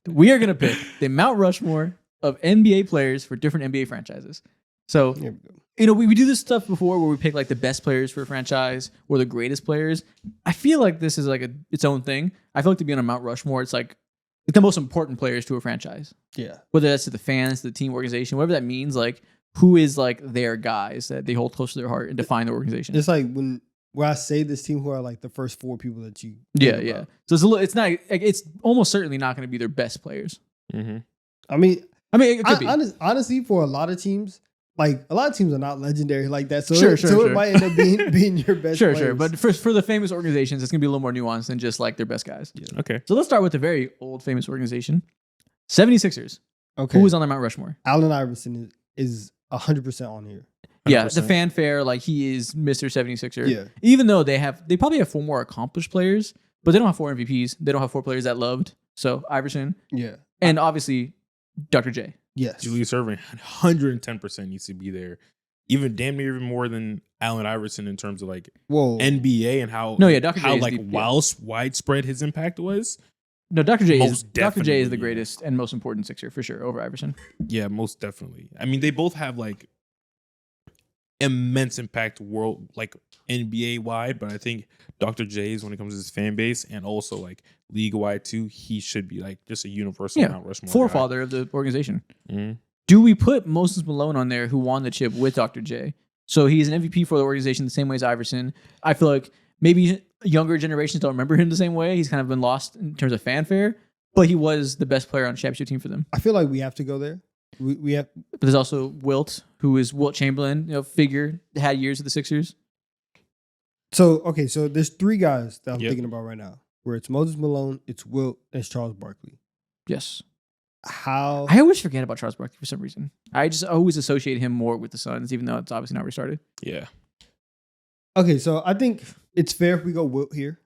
We are going to pick the Mount Rushmore of NBA players for different NBA franchises. So, we do this stuff before where we pick like the best players for a franchise or the greatest players. I feel like this is like its own thing. I feel like to be on a Mount Rushmore, it's like the most important players to a franchise. Yeah. Whether that's to the fans, the team, organization, whatever that means, like who is like their guys that they hold close to their heart and define the organization. It's like when I say this team, who are like the first 4 people that you yeah. So it's not like, it's almost certainly not going to be their best players. Mm-hmm. I mean, it could be. Honestly, for a lot of teams, like a lot of teams are not legendary like that. So sure. It might end up being your best players. Sure. But for the famous organizations, it's going to be a little more nuanced than just like their best guys. Yeah. Okay. So let's start with the very old famous organization, 76ers. Okay. Who is on the Mount Rushmore? Allen Iverson is 100% on here. 100%. Yeah, the fanfare, like he is Mr. 76er. Yeah. Even though they probably have 4 more accomplished players, but they don't have 4 MVPs. They don't have 4 players that loved. So Iverson. Yeah. And obviously Dr. J. Yes. Julius Erving, 110% needs to be there. Even damn near even more than Allen Iverson in terms of like NBA and how Dr. how J like widespread his impact was. No, Dr. J is definitely, the greatest and most important Sixer for sure over Iverson. Yeah, most definitely. I mean, they both have like immense impact world like NBA wide, but I think Dr. J's when it comes to his fan base and also like league wide too, he should be like just a universal Mount Rushmore forefather of the organization. Mm-hmm. Do we put Moses Malone on there who won the chip with Dr. J? So he's an MVP for the organization the same way as Iverson. I feel like maybe younger generations don't remember him the same way. He's kind of been lost in terms of fanfare, but he was the best player on the championship team for them. I feel like we have to go there. We have, but there's also Wilt, who is Wilt Chamberlain, figure had years with the Sixers. So there's 3 guys that I'm thinking about right now. Where it's Moses Malone, it's Wilt, and it's Charles Barkley. Yes. How I always forget about Charles Barkley for some reason. I just always associate him more with the Suns, even though it's obviously not restarted. Yeah. Okay, so I think it's fair if we go Wilt here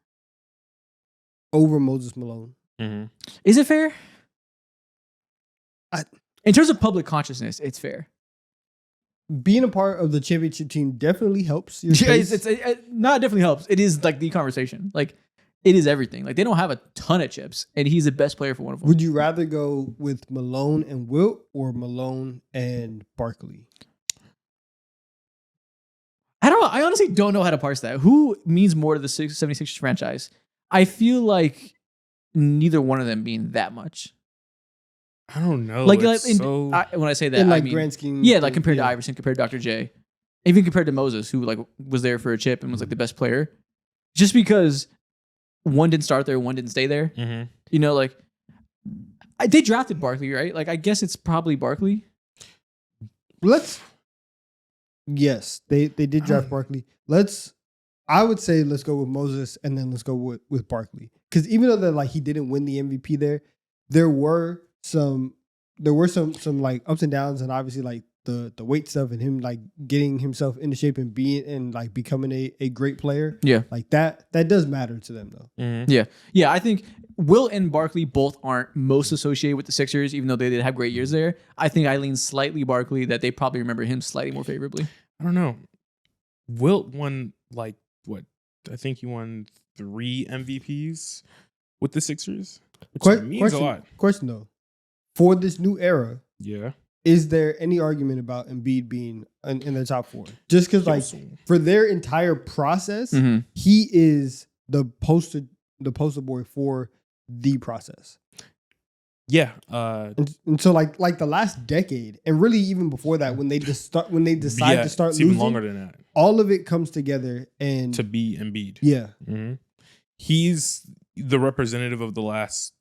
over Moses Malone. Mm-hmm. Is it fair? In terms of public consciousness, it's fair. Being a part of the championship team definitely helps. Your not definitely helps. It is like the conversation. Like it is everything. Like they don't have a ton of chips, and he's the best player for one of them. Would you rather go with Malone and Wilt or Malone and Barkley? I don't know. I honestly don't know how to parse that. Who means more to the 76ers franchise? I feel like neither one of them mean that much. I don't know. When I say that, in I mean, grand scheme, like compared to Iverson, compared to Dr. J, even compared to Moses, who like was there for a chip and was like the best player, just because one didn't start there, one didn't stay there. Mm-hmm. They drafted Barkley, right? Like I guess it's probably Barkley. Yes, they did draft Barkley. I would say let's go with Moses and then let's go with Barkley, because even though that like he didn't win the MVP there were some like ups and downs, and obviously like the weight stuff and him like getting himself into shape and being and like becoming a great player. Yeah, like that does matter to them though. Mm-hmm. Yeah. I think Wilt and Barkley both aren't most associated with the Sixers, even though they did have great years there. I think I lean slightly Barkley, that they probably remember him slightly more favorably. I don't know. Wilt won like what? I think he won 3 MVPs with the Sixers, which means a lot. Question though. For this new era, is there any argument about Embiid being in the top 4? Just because, like, for their entire process, he is the poster boy for the process. Yeah, and so like the last decade, and really even before that, when they decide to start it's losing, even longer than that. All of it comes together and to be Embiid. Yeah, he's the representative of the last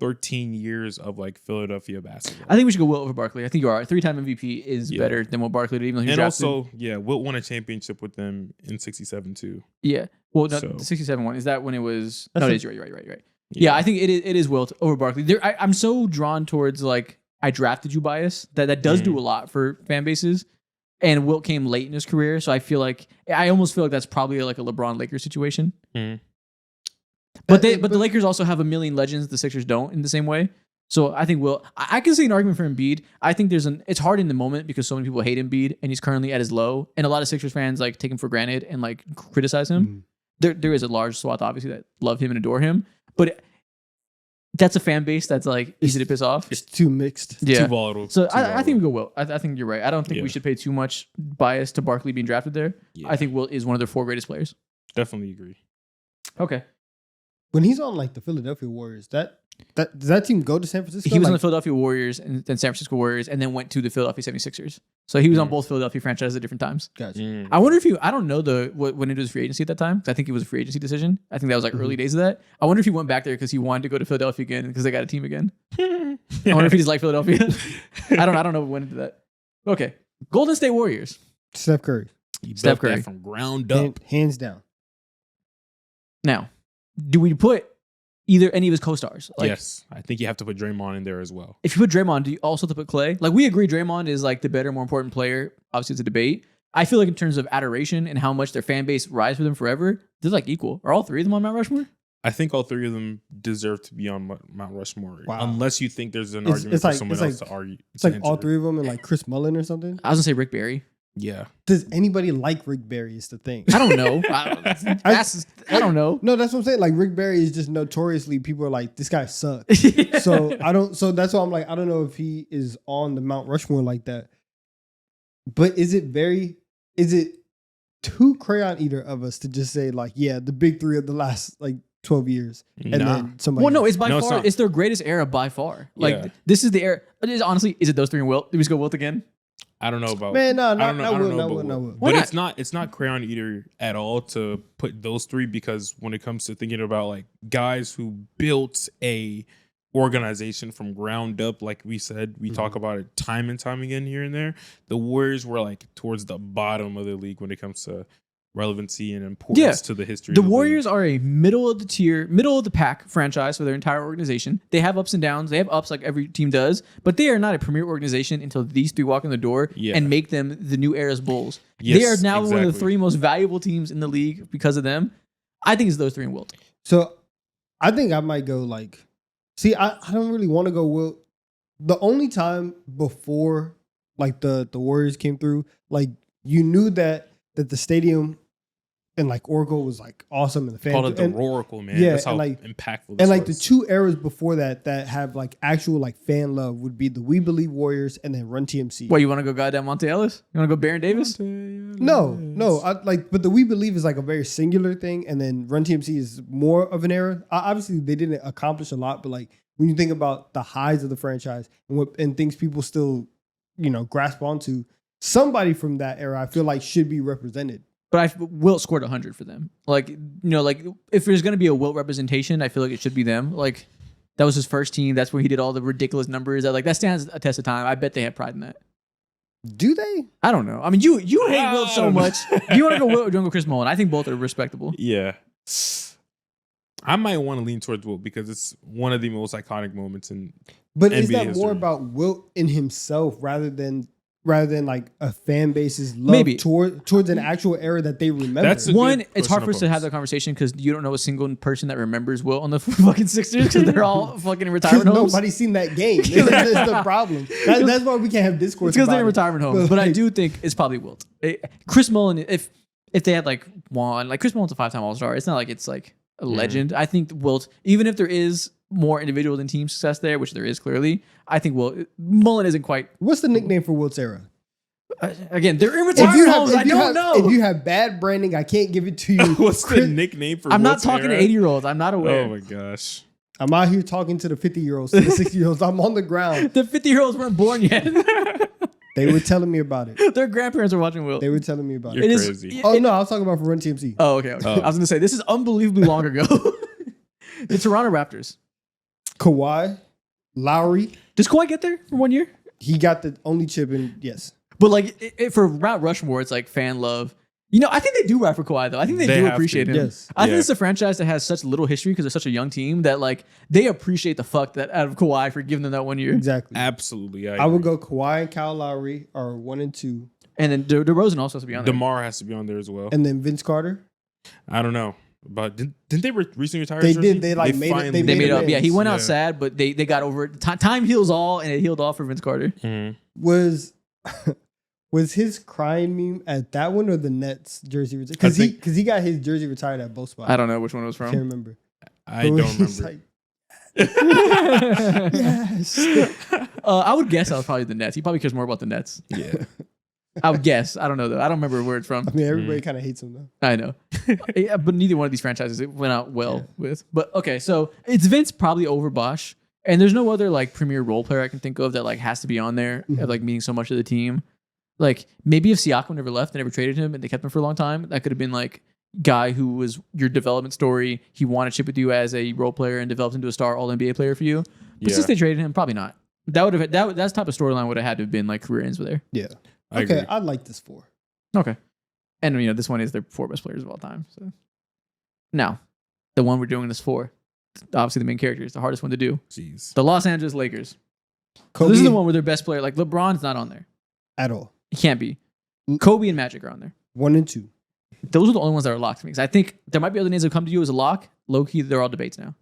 13 years of like Philadelphia basketball. I think we should go Wilt over Barkley. I think you are. 3-time MVP is better than what Barkley did, even though he was drafted. Also, Wilt won a championship with them in '67 too. Yeah. Well, no, the '67 one, is that when it was? No, it is. You're right. Yeah, I think it is Wilt over Barkley. I'm so drawn towards like I drafted you bias that does do a lot for fan bases. And Wilt came late in his career, so I almost feel like that's probably like a LeBron Lakers situation. But the Lakers also have a million legends the Sixers don't in the same way. So I think I can see an argument for Embiid. I think it's hard in the moment because so many people hate Embiid and he's currently at his low, and a lot of Sixers fans like take him for granted and like criticize him. There is a large swath obviously that love him and adore him, but that's a fan base that's like easy to piss off. It's too mixed. Yeah. Too volatile. So Too I volatile. think we go Wilt. I think you're right. I don't think we should pay too much bias to Barkley being drafted there. Yeah. I think Wilt is one of their 4 greatest players. Definitely agree. Okay. When he's on like the Philadelphia Warriors, does that team go to San Francisco? He was on Like, the Philadelphia Warriors and then San Francisco Warriors and then went to the Philadelphia 76ers. So he was on both Philadelphia franchises at different times. gotcha. I wonder if I don't know when it was free agency at that time, because I think it was a free agency decision. I think that was like early days of that. I wonder if he went back there because he wanted to go to Philadelphia again because they got a team again. I wonder if he just liked Philadelphia. I don't know what went into that. Okay. Golden State Warriors. Steph Curry, He Steph built that Curry. from ground up. hands down. Now, do we put either any of his co-stars? Like, yes, I think you have to put Draymond in there as well. if you put Draymond, do you also have to put Clay? Like, we agree Draymond is like the better, more important player. Obviously, it's a debate. I feel like in terms of adoration and how much their fan base rides for them forever, they're like equal. Are all 3 of them on Mount Rushmore? I think all 3 of them deserve to be on Mount Rushmore. Wow. Unless you think there's an It's- argument it's for like- someone it's else like- to argue. It's like to all enter. 3 of them and like Chris Mullin or something. I was gonna say Rick Barry. Yeah. Does anybody like Rick Barry? Is the thing. I don't know. I don't know. No, that's what I'm saying. Like Rick Barry is just notoriously people are like, this guy sucks. So I don't. So that's why I'm like, I don't know if he is on the Mount Rushmore like that. But is it too crayon eater of us to just say like, yeah, the big 3 of the last like 12 years, and Nah. then somebody? Well, no, it's by No, it's far. not. It's their greatest era by far. Like Yeah. this is the era. Honestly, is it those 3 and Wilt? Do we just go Wilt again? I don't know about Man, no, I not don't know, not I Will, don't know not about Will, not Will. Will. Why But not? it's not crayon eater at all to put those 3 because when it comes to thinking about like guys who built a organization from ground up, like we said, we talk about it time and time again here and there. The Warriors were like towards the bottom of the league when it comes to relevancy and importance to the history. The of the Warriors league. are a middle of the tier, middle of the pack franchise for their entire organization. They have ups and downs. They have ups like every team does, but they are not a premier organization until these 3 walk in the door and make them the new era's Bulls. Yes, they are now one of the exactly. 3 most valuable teams in the league because of them. I think it's those 3 and Wilt. So I think I might go like, see, I don't really want to go Will. The only time before like the Warriors came through, like you knew that the stadium and like Oracle was like awesome and the fans called it the and, Oracle, man. yeah, That's how and, like- impactful this and like the was. 2 eras before that have like actual like fan love would be the We Believe Warriors and then Run TMC. What, you want to go goddamn Monte Ellis? You want to go Baron Davis? No, but the We Believe is like a very singular thing, and then Run TMC is more of an era. Obviously, they didn't accomplish a lot, but like when you think about the highs of the franchise and things people still, grasp onto, somebody from that era, I feel like should be represented. But Wilt scored 100 for them. Like, like if there's going to be a Wilt representation, I feel like it should be them. Like, that was his first team. That's where he did all the ridiculous numbers. That stands a test of time. I bet they have pride in that. Do they? I don't know. I mean, you hate Wilt so much. Do you want to go Wilt or do you want to go Chris Mullin? I think both are respectable. Yeah. I might want to lean towards Wilt because it's one of the most iconic moments in But is NBA that history. more about Wilt in himself rather than like a fan base's love Maybe. towards an actual era that they remember? That's a One, good it's hard question for us to to have pose. that conversation because you don't know a single person that remembers Wilt on the fucking Sixers because they're all fucking in retirement homes. Nobody's seen that game. That's the problem. That's why we can't have discourse. It's because they're in about it. retirement homes. But I do think it's probably Wilt. Chris Mullin, if they had like one, like Chris Mullin's a 5-time All-Star. It's not like it's like a legend. I think Wilt, even if there is more individual than team success there, which there is clearly, I think Mullin isn't quite. What's the nickname for Wilt's era? Again, they're in retirement homes. I don't know. If you have bad branding, I can't give it to you. What's the nickname for I'm not Wilt's talking to era? 80-year-olds. I'm not aware. Oh my gosh. I'm out here talking to the 50-year-olds, to the 60-year-olds. I'm on the ground. The 50-year-olds weren't born yet. They were telling me about it. Their grandparents are watching Wilt. They were telling me about You're it. It is- crazy. Oh, no, I was talking about for Run TMC. Oh, okay. I was gonna say this is unbelievably long ago. The Toronto Raptors. Kawhi, Lowry, Does Kawhi get there for 1 year? he got the only chip in, yes. But like for Mount Rushmore, it's like fan love. I think they do ride for Kawhi though. I think they They do have appreciate to. him. Yes. I think Yeah. it's a franchise that has such little history because they're such a young team that like they appreciate the fuck that out of Kawhi for giving them that 1 year. Exactly. Absolutely. I would go Kawhi and Kyle Lowry are 1 and 2. And then DeRozan also has to be on there. DeMar has to be on there as well. And then Vince Carter. I don't know. But didn't they recently retire? They his jersey? did. They, like, made it- finally they They made made it up. Yeah, he went out Yeah. sad, but they got over it. Time heals all, and it healed all for Vince Carter. Mhm. Was his crying meme at that one or the Nets jersey? Because he got his jersey retired at both spots. I don't know which one it was I can't from. remember. I But don't he's remember. like, Yes. I would guess I was probably the Nets. He probably cares more about the Nets. Yeah. I would guess. I don't know though. I don't remember where it's from. I mean, everybody kind of hates him though. I know. Yeah, but neither one of these franchises it went out well with. But okay, so it's Vince probably over Bosch. And there's no other like premier role player I can think of that like has to be on there of like meaning so much to the team. Like maybe if Siakam never left and never traded him and they kept him for a long time, that could have been like guy who was your development story. He wanted to chip with you as a role player and developed into a star All NBA player for you. But since they traded him, probably not. That would have that type of storyline would have had to have been like career ends with there. Yeah. I Okay, agree. I like this 4. Okay. And this one is their 4 best players of all time. So now, the one we're doing this for, obviously the main character is the hardest one to do. Jeez. The Los Angeles Lakers. So Kobe this is the one where their best player, like LeBron's not on there. at all. He can't be. Kobe and Magic are on there. 1 and 2. Those are the only ones that are locked to me. Because I think there might be other names that come to you as a lock. Low key, they're all debates now.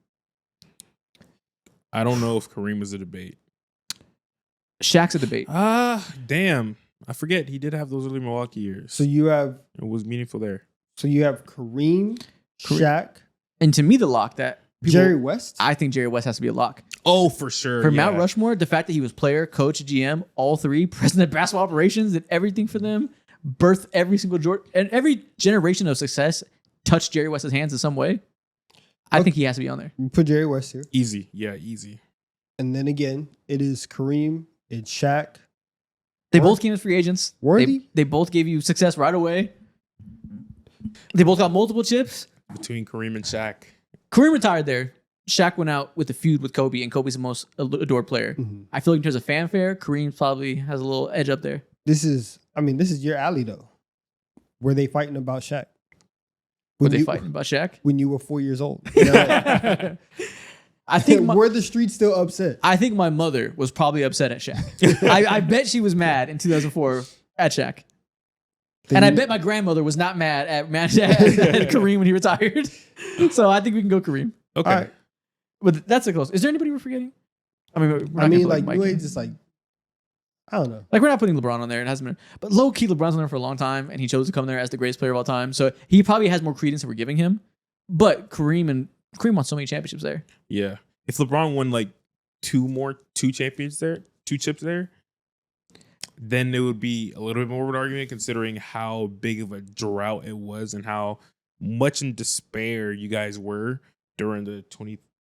I don't know if Kareem is a debate. Shaq's a debate. Damn. I forget he did have those early Milwaukee years. So you have It was meaningful there. Kareem, Shaq, And to me, the lock that Jerry West. I think Jerry West has to be a lock. Oh, for sure. For Mount Rushmore, the fact that he was player, coach, GM, all 3, president of basketball operations, did everything for them, birthed every single Jordan, and every generation of success touched Jerry West's hands in some way. I think he has to be on there. We put Jerry West here. Easy. Yeah, easy. And then again, it is Kareem, it's Shaq. They both came as free agents. Worthy? They both gave you success right away. They both got multiple chips. Between Kareem and Shaq. Kareem retired there. Shaq went out with a feud with Kobe, and Kobe's the most adored player. Mhm. I feel like in terms of fanfare, Kareem probably has a little edge up there. This is your alley though. Were they fighting about Shaq? Were they fighting about Shaq? When you were 4 years old? You know, I think were the streets still upset? I think my mother was probably upset at Shaq. I bet she was mad in 2004 at Shaq. And I bet my grandmother was not mad at Kareem when he retired. So I think we can go Kareem. Okay. All right. But that's a close. Is there anybody we're forgetting? I mean, we're not I gonna mean, put like Mike New in. Age is like, I don't know. Like we're not putting LeBron on there. It hasn't been, but low key LeBron's on there for a long time, and he chose to come there as the greatest player of all time. So he probably has more credence than we're giving him. But Kareem won so many championships there. Yeah. If LeBron won like two chips there, then it would be a little bit more of an argument considering how big of a drought it was and how much in despair you guys were during the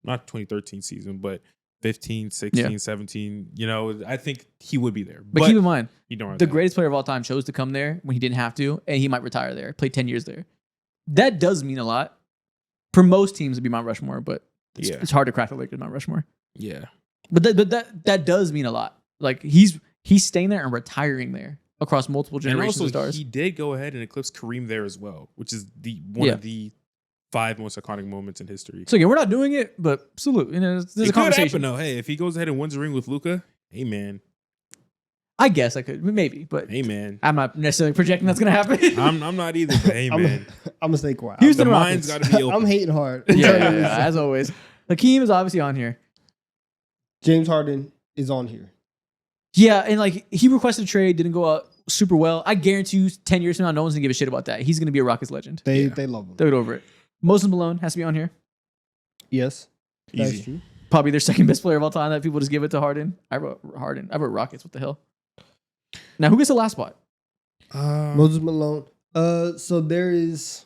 not 2013 season, but 15, 16, 17. You know, I think he would be there. But keep in mind, you don't have the that. greatest player of all time chose to come there when he didn't have to, and he might retire there, play 10 years there. That does mean a lot. For most teams, it'd be Mount Rushmore, but it's hard to crack the Lakers Mount Rushmore. Yeah. But that does mean a lot. Like he's staying there and retiring there across multiple generations And also, of stars. he did go ahead and eclipse Kareem there as well, which is one of the 5 most iconic moments in history. So again, we're not doing it, but salute. There's a It could conversation. happen though. Hey, if he goes ahead and wins a ring with Luka, hey man, I guess I could, maybe, but hey man. I'm not necessarily projecting that's gonna happen. I'm not either, but hey man, I'm gonna stay quiet. Houston the Rockets. mind's got to be open. I'm hating hard. yeah, as always. Hakeem is obviously on here. James Harden is on here. Yeah, and like he requested a trade, didn't go out super well. I guarantee you, 10 years from now, no one's gonna give a shit about that. He's gonna be a Rockets legend. They love him. They'll get over it. Moses Malone has to be on here. Yes, that's Easy. true. Probably their second best player of all time that people just give it to Harden. I wrote Harden. I wrote Rockets. What the hell? Now, who gets the last spot? Moses Malone. So there's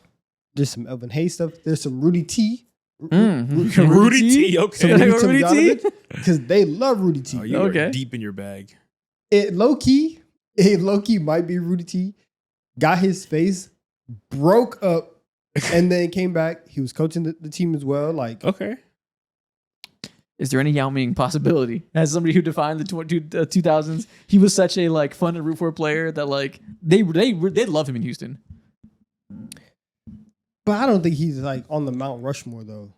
some Elvin Hayes stuff. There's some Rudy T. Rudy T. Okay. Rudy T? Because they love Rudy T. Oh, you Okay. are deep in your bag. It low key might be Rudy T. Got his face broke up and then came back. He was coaching the team as well. Like, Okay. Is there any Yao Ming possibility? As somebody who defined the 2000s, he was such a like fun and root for player that like they love him in Houston. but I don't think he's like on the Mount Rushmore though.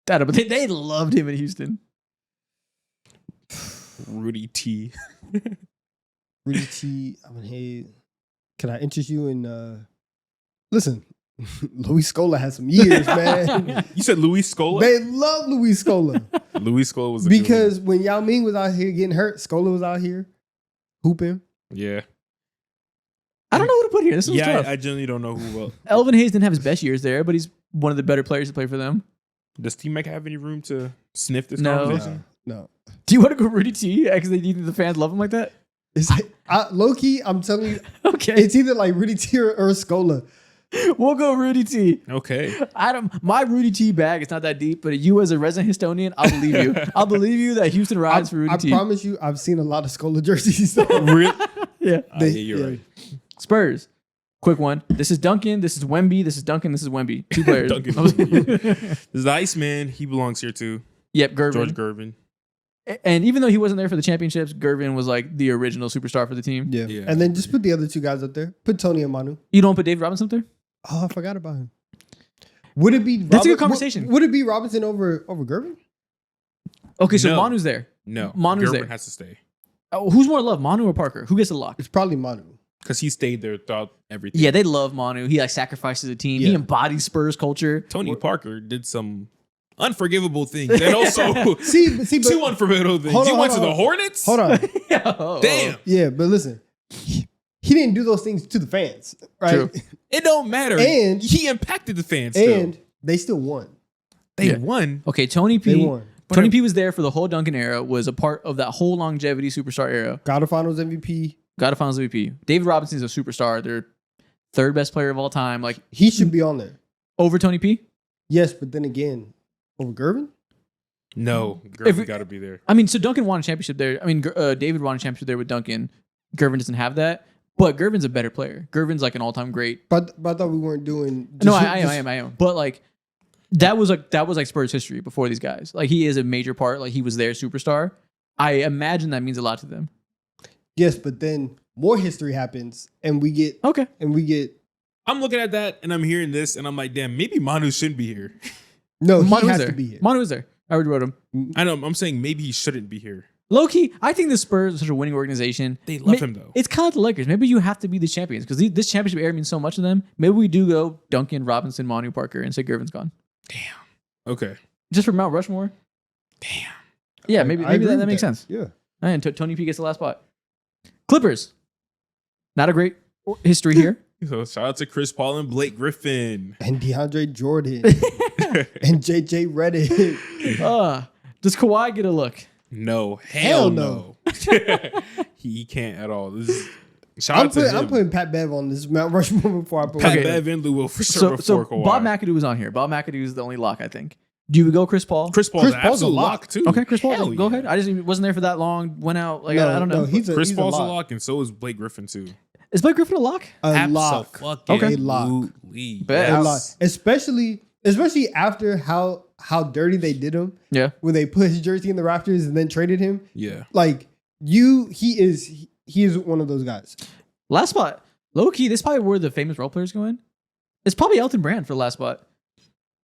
But they loved him in Houston. Rudy T. Rudy T. Elvin Hayes. Can I interest you in? Listen, Luis Scola has some years, man. You said Luis Scola? They love Luis Scola. Luis Scola was a good Because when Yao Ming was out here getting hurt, Scola was out here hooping. one. Yeah. I don't know who to put here. This is tough. I generally don't know who will. Elvin Hayes didn't have his best years there, but he's one of the better players to play for them. Does T-Mac have any room to sniff this No. conversation? No. Do you want to go Rudy T? Because you think the fans love him like that? It's low key, I'm telling you, Okay. it's either like Rudy T or Scola. We'll go Rudy T. Okay. My Rudy T bag is not that deep, but you as a resident Houstonian, I'll believe you. I'll believe you that Houston rides for Rudy T. I promise you, I've seen a lot of Scola jerseys. Really? Yeah. Yeah, you're right. Spurs. Quick one. This is Duncan. This is Wemby. This is Duncan. This is Wemby. 2 players. Duncan. This is the Iceman. He belongs here too. Yep, Gervin. George Gervin. And even though he wasn't there for the championships, Gervin was like the original superstar for the team. Yeah. And then just put the other 2 guys up there. Put Tony and Manu. You don't put David Robinson up there? Oh, I forgot about him. Would it be? That's a good conversation. Would it be Robinson over Gervin? Okay, so No. Manu's there. No. Manu's Gervin there. has to stay. Oh, who's more loved, Manu or Parker? Who gets the lock? It's probably Manu. Because he stayed there throughout everything. Yeah, they love Manu. He like sacrifices the team. He Yeah. embodies Spurs culture. Tony Parker did some unforgivable things. And also See, but two unforgivable things. Hold He on, went hold to the on. Hornets? hold on. Damn. Yeah, but listen, he didn't do those things to the fans, right? True. It don't matter. And- he impacted the fans still. And they still won. They Yeah. won. Okay, Tony They P. won. Tony P was there for the whole Duncan era, was a part of that whole longevity superstar era. Got a Finals MVP. Got a Finals MVP. David Robinson is a superstar. They're 3rd best player of all time. Like He should be on there. over Tony P. Yes, but then again, over Gervin. No. If Gervin we- got to be there. I mean, so Duncan won a championship there. I mean, David won a championship there with Duncan. Gervin doesn't have that, but Gervin's a better player. Gervin's like an all-time great. But I thought we weren't doing. No, I am. But like that was like Spurs history before these guys. Like he is a major part. Like he was their superstar. I imagine that means a lot to them. Yes, but then more history happens, and we get. Okay. I'm looking at that and I'm hearing this and I'm like, damn, maybe Manu shouldn't be here. No, he Manu was has there. to be here. Manu was there. I already wrote him. I know. I'm saying maybe he shouldn't be here. Low key, I think the Spurs are such a winning organization. They love him though. It's kind of like the Lakers. Maybe you have to be the champions because this championship era means so much to them. Maybe we do go Duncan, Robinson, Manu, Parker, and say Gervin's gone. Okay. Just for Mount Rushmore. Damn. Yeah, maybe I agree that with makes sense. Yeah. And Tony P gets the last spot. Clippers. Not a great history here. So shout out to Chris Paul and Blake Griffin. And DeAndre Jordan and JJ Redick. Does Kawhi get a look? No. Hell Hell no. he can't at all. This is, shout I'm out to him. putting Pat Bev on this Mount Rushmore before I put Pat Okay. Bev and Lou Will for sure So before Kawhi. Bob McAdoo was on here. Bob McAdoo is the only lock, I think. Do you go Chris Paul? Chris Paul's Chris an Paul's absolute a lock. lock too. Okay, Chris Paul. Hell Go yeah. ahead. I just wasn't there for that long. Went out. Like I don't know. No, he's Chris he's Paul's a lock. lock and so is Blake Griffin too. Is Blake Griffin a lock? A lock. Okay. A lock. Bet. A lock. Especially after how dirty they did him Yeah. when they put his jersey in the Raptors and then traded him. Yeah. Like he is one of those guys. Last spot. Low key, this is probably where the famous role players go in. It's probably Elton Brand for the last spot.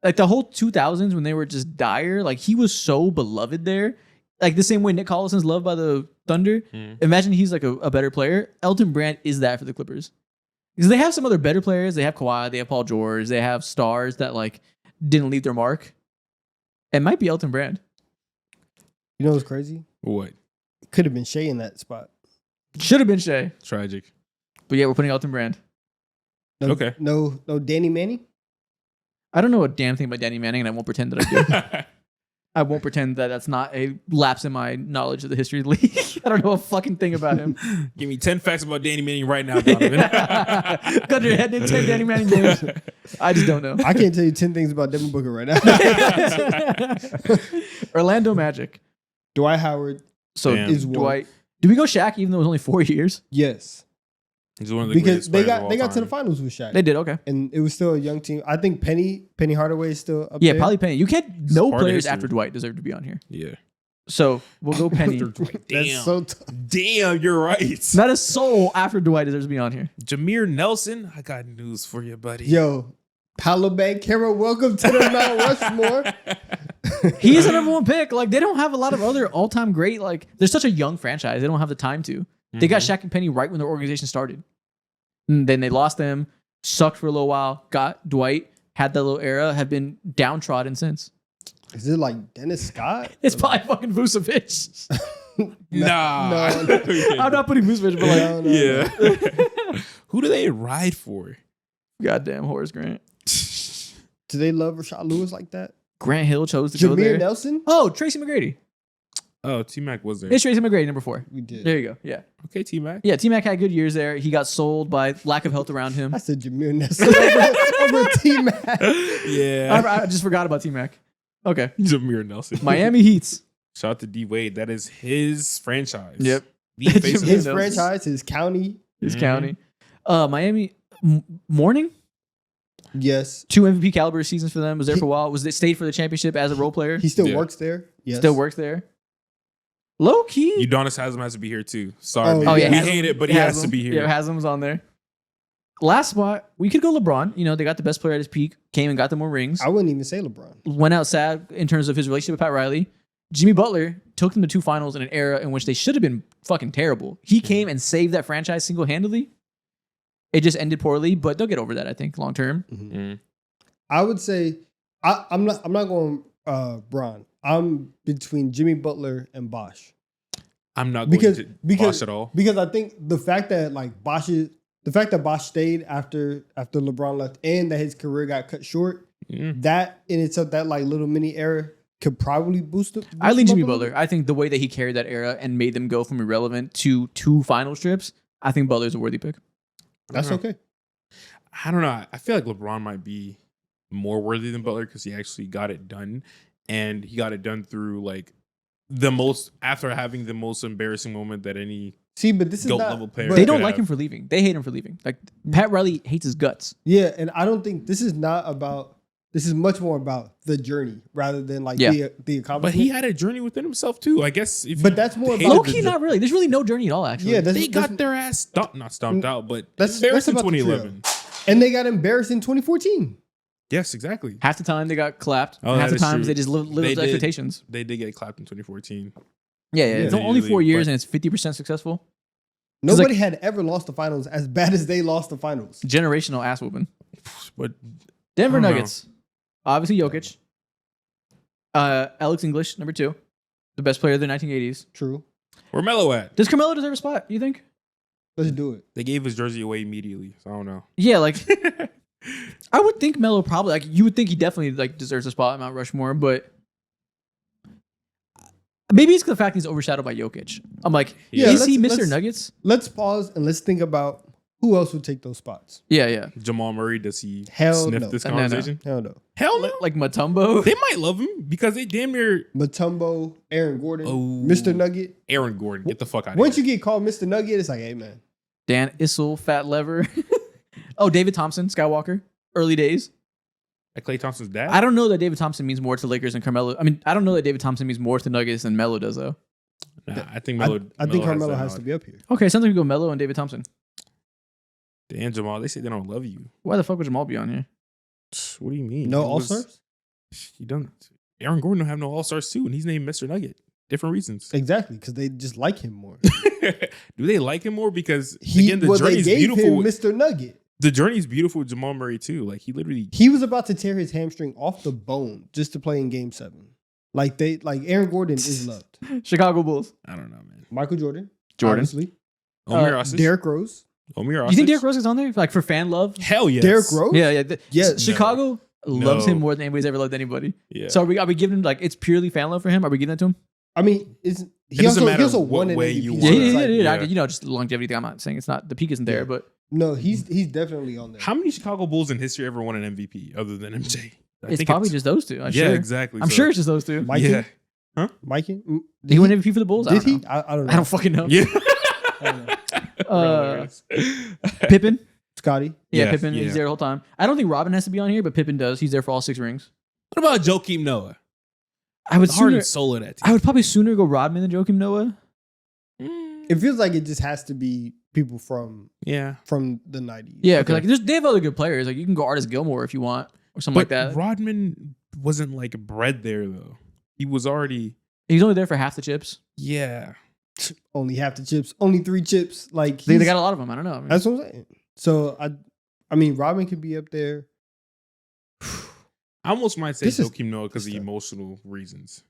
Like the whole 2000s when they were just dire, like he was so beloved there. Like the same way Nick Collison's loved by the Thunder. Imagine he's like a better player. Elton Brand is that for the Clippers. Because they have some other better players. They have Kawhi, they have Paul George, they have stars that like didn't leave their mark. It might be Elton Brand. You know what's crazy? What? Could have been Shea in that spot. Should have been Shea. Tragic. But yeah, we're putting Elton Brand. No, Okay. No Danny Manning. I don't know a damn thing about Danny Manning, and I won't pretend that I do. I won't pretend that that's not a lapse in my knowledge of the history of the league. I don't know a fucking thing about him. Give me 10 facts about Danny Manning right now, Donovan. Got your head in 10 Danny Manning games. I just don't know. I can't tell you 10 things about Devin Booker right now. Orlando Magic. Dwight Howard So Damn. is one. Dwight. Do we go Shaq even though it was only 4 years? Yes. He's one of the Because greatest they players of all got to the time. finals with Shaq. They did, okay. And it was still a young team. I think Penny Hardaway is still up Yeah, there. probably Penny. You can't. No part of players history. after Dwight deserve to be on here. Yeah. So we'll go Penny. Damn. That's so Damn, you're right. Not a soul after Dwight deserves to be on here. Jameer Nelson, I got news for you, buddy. Yo, Paolo Banchero, welcome to the Mount Rushmore. He's the number one pick. Like they don't have a lot of other all-time great. Like they're such a young franchise. They don't have the time to. They got Shaq and Penny right when their organization started. And then they lost them, sucked for a little while, got Dwight, had that little era, have been downtrodden since. Is it like Dennis Scott? It's probably fucking Vucevic. Nah. No. I'm not putting Vucevic, but like, Yeah. Who do they ride for? goddamn Horace Grant. Do they love Rashad Lewis like that? Grant Hill chose to go there. Jameer Nelson. Oh, Tracy McGrady. Oh, T-Mac was there. It's Tracy McGrady, number 4. We did. There you go. Yeah. Okay, T-Mac. Yeah, T-Mac had good years there. He got sold by lack of health around him. I said Jameer Nelson over T-Mac. Yeah. I just forgot about T-Mac. Okay. Jameer Nelson. Miami Heats. Shout out to D Wade. That is his franchise. Yep. The face of His Nelson. franchise, his county. His county. Miami Morning. Yes. 2 MVP caliber seasons for them. Was there for a while. Stayed for the championship as a role player. He still works there. Yes. Still works there. Low key. Udonis Haslam has to be here too. Sorry. Oh, man. yeah. We Haslam- hate it, but he has to be here. Yeah, Haslam's on there. Last spot, we could go LeBron. You know, they got the best player at his peak, came and got them more rings. I wouldn't even say LeBron. Went out sad in terms of his relationship with Pat Riley. Jimmy Butler took them to 2 finals in an era in which they should have been fucking terrible. He came and saved that franchise single-handedly. It just ended poorly, but they'll get over that, I think, long term. Mm. I would say I'm not going Bron. I'm between Jimmy Butler and Bosh. I'm not going to Bosh at all. Because I think the fact that Bosh stayed after LeBron left and that his career got cut short, that in itself, that like little mini era could probably boost it. I lean Jimmy Butler. I think the way that he carried that era and made them go from irrelevant to 2 final trips, I think Butler's a worthy pick. That's okay. I don't know. I feel like LeBron might be more worthy than Butler because he actually got it done, and he got it done through like after having the most embarrassing moment that any but this is GOAT not level player. They don't like him for leaving. They hate him for leaving. Like Pat Riley hates his guts. Yeah, and I don't think this is not about. This is much more about the journey rather than like the accomplishment. But he had a journey within himself too, I guess. But that's more about Low key, not really. There's really no journey at all. Actually, Yeah, they got their ass not stomped out, but that's embarrassed in about the 2011. and they got embarrassed in 2014. Yes, exactly. half the time they got clapped. Oh, half that the is times true. they just lived They up to did. expectations. They did get clapped in 2014. Yeah. It's only usually, 4 years but- and it's 50% successful. Nobody had ever lost the finals as bad as they lost the finals. Generational ass whooping. But Denver I don't know. Nuggets. Obviously Jokic. Alex English, number 2. The best player of the 1980s. True. where Melo at? Does Carmelo deserve a spot, you think? Let's do it. They gave his jersey away immediately, so I don't know. Yeah, like I would think Melo probably you would think he definitely like deserves a spot on Mount Rushmore, but maybe it's the fact he's overshadowed by Jokic. I'm like, Yeah, is he let's- Mr. Nuggets? Let's pause and let's think about who else would take those spots. Yeah. Jamal Murray, does he Hell sniff no. this No, no. conversation? Hell no. Hell no. Like Mutombo. They might love him because they damn near Mutombo, Aaron Gordon, Oh. Mr. Nugget. Aaron Gordon. Get the fuck out of Once here. you get called Mr. Nugget, it's like, hey man. Dan Issel, Fat Lever. Oh, David Thompson, Skywalker. Early days. Like Klay Thompson's dad? I don't know that David Thompson means more to Lakers than Carmelo. I mean, I don't know that David Thompson means more to Nuggets than Melo does, though. Nah, I think Melo. I think Carmelo has to be up here. Okay, sounds like we go Melo and David Thompson. Dan Jamal, they say they don't love you. Why the fuck would Jamal be on here? What do you mean? No He All was- Stars? He don't. Aaron Gordon don't have no All Stars too, and he's named Mr. Nugget. Different reasons. Exactly, because they just like him more. Do they like him more? Because again, the they journey's gave beautiful. him Mr. Nugget. The journey's beautiful with Jamal Murray too. Like he literally. He was about to tear his hamstring off the bone just to play in Game 7. Like Aaron Gordon is loved. Chicago Bulls. I don't know, man. Michael Jordan. Jordan. Obviously. Omer Osage. Derrick Rose. Omer Do you think Osage? Derrick Rose is on there? Like for fan love? Hell yes. Derrick Rose? Yeah. Yes. Chicago loves No. him more than anybody's ever loved anybody. Yeah. So are we giving him like it's purely fan love for him? Are we giving that to him? I mean, he doesn't matter also what won an way MVP. you so want it's it. like- Yeah. yeah. You know, just longevity thing. I'm not saying it's not the peak isn't there, Yeah. but No, he's definitely on there. How many Chicago Bulls in history ever won an MVP other than MJ? it's probably just those two. I'm yeah, sure. exactly. I'm So- sure it's just those two. Mikey? Yeah. Mikey? Did he win MVP for the Bulls? Did I he? don't know. I don't know. I don't fucking know. Yeah. I don't know. Pippen. Scotty? Yeah, Yeah, Pippen. yeah. He's there the whole time. I don't think Robin has to be on here, but Pippen does. He's there for all 6 rings. What about Joakim Noah? I would The heart sooner. and soul of that team. I would probably sooner go Rodman than Joakim Noah. It feels like it just has to be people from Yeah. the 90s. Yeah, because like they have other good players. Like you can go Artis Gilmore if you want, or something like that. Rodman wasn't like bred there though. He was already. He's only there for half the chips. Yeah. Only half the chips, only 3 chips. Like They he's- got a lot of them. I don't know. I mean, That's what I'm saying. So I mean, Robin could be up there. I almost might say This is- Joakim Noah because of this is- emotional reasons.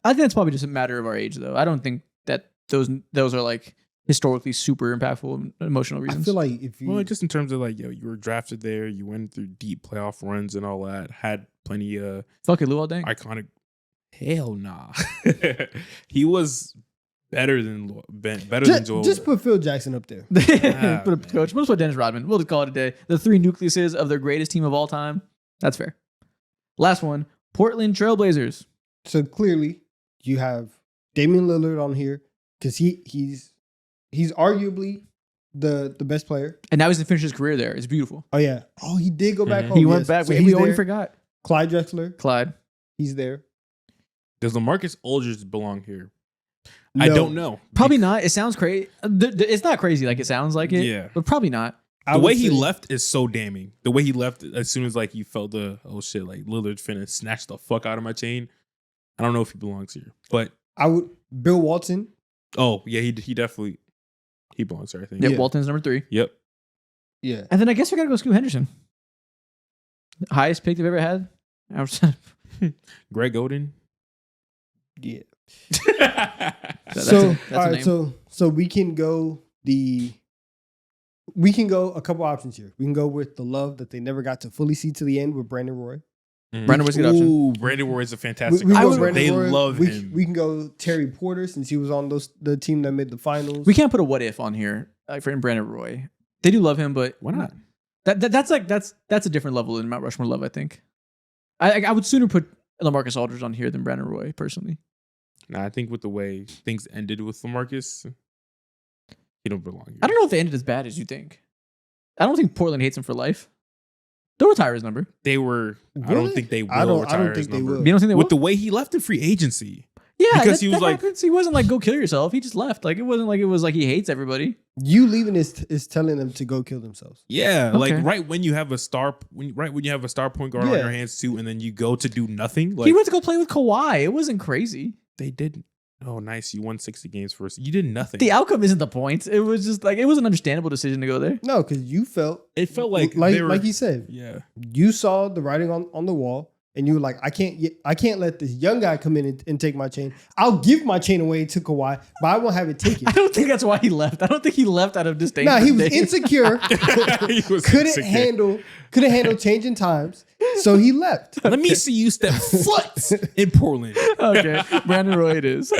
I think that's probably just a matter of our age, though. I don't think that those are like historically super impactful emotional reasons. I feel like if you Well, just in terms of like, yo, you were drafted there, you went through deep playoff runs and all that, had plenty of fuck it, Luol Deng. iconic. Hell nah, he was better than Joel. just put Phil Jackson up there. Put a coach. We'll just put Dennis Rodman. We'll just call it a day. The three nucleuses of their greatest team of all time. That's fair. Last one, Portland Trailblazers. So clearly, you have Damian Lillard on here because he's arguably the best player. And now he's going to finish his career there. It's beautiful. Oh yeah. Oh, he did go back home. He went back. So We already forgot. Clyde Drexler. Clyde. He's there. Does LaMarcus Aldridge belong here? No. I don't know. Probably not. It sounds crazy. It's not crazy like it sounds like it. Yeah. But probably not. The way he left is so damning. The way he left as soon as like you felt the shit, like Lillard finna snatch the fuck out of my chain. I don't know if he belongs here, but I would. Bill Walton. Oh yeah, he definitely belongs here. I think. Yep. Yeah. Walton's number 3. Yep. Yeah. And then I guess we got to go Scoot Henderson. Highest pick they've ever had. Greg Oden. Yeah. That's So a all right. name. So we can go a couple options here. We can go with the love that they never got to fully see to the end with Brandon Roy. Brandon Roy's a good option. Ooh, Brandon Roy is a fantastic. We go option. Brandon They Roy. love him. We can go Terry Porter since he was on the team that made the finals. We can't put a what if on here for Brandon Roy. They do love him, but Why not? That's a different level than Mount Rushmore love. I think. I would sooner put LaMarcus Aldridge on here than Brandon Roy personally. Nah, I think with the way things ended with LaMarcus, he don't belong here. I don't know if they ended as bad as you think. I don't think Portland hates him for life. They'll retire his number. They were. I Really? don't think they will I don't retire his think they number. will. You don't think they will? With the way he left in free agency. Yeah, because he was that like- happens. He wasn't like go kill yourself. He just left. Like it wasn't like it was like he hates everybody. You leaving is telling them to go kill themselves. Yeah, Okay. like right when you have a star, when you have a star point guard on Yeah. your hands too, and then you go to do nothing. Like He went to go play with Kawhi. It wasn't crazy. they didn't. Oh, nice! You won 60 games first. You did nothing. The outcome isn't the point. It was just like it was an understandable decision to go there. No, because you felt It felt like they were, like he said. yeah. You saw the writing on the wall, and you were like, I can't let this young guy come in and take my chain. I'll give my chain away to Kawhi, but I won't have it taken. I don't think that's why he left. I don't think he left out of disdain. Nah, for he was Dame. insecure. He was couldn't insecure. handle changing times, so he left. Let me see you step foot in Portland. Okay, Brandon Roy it is.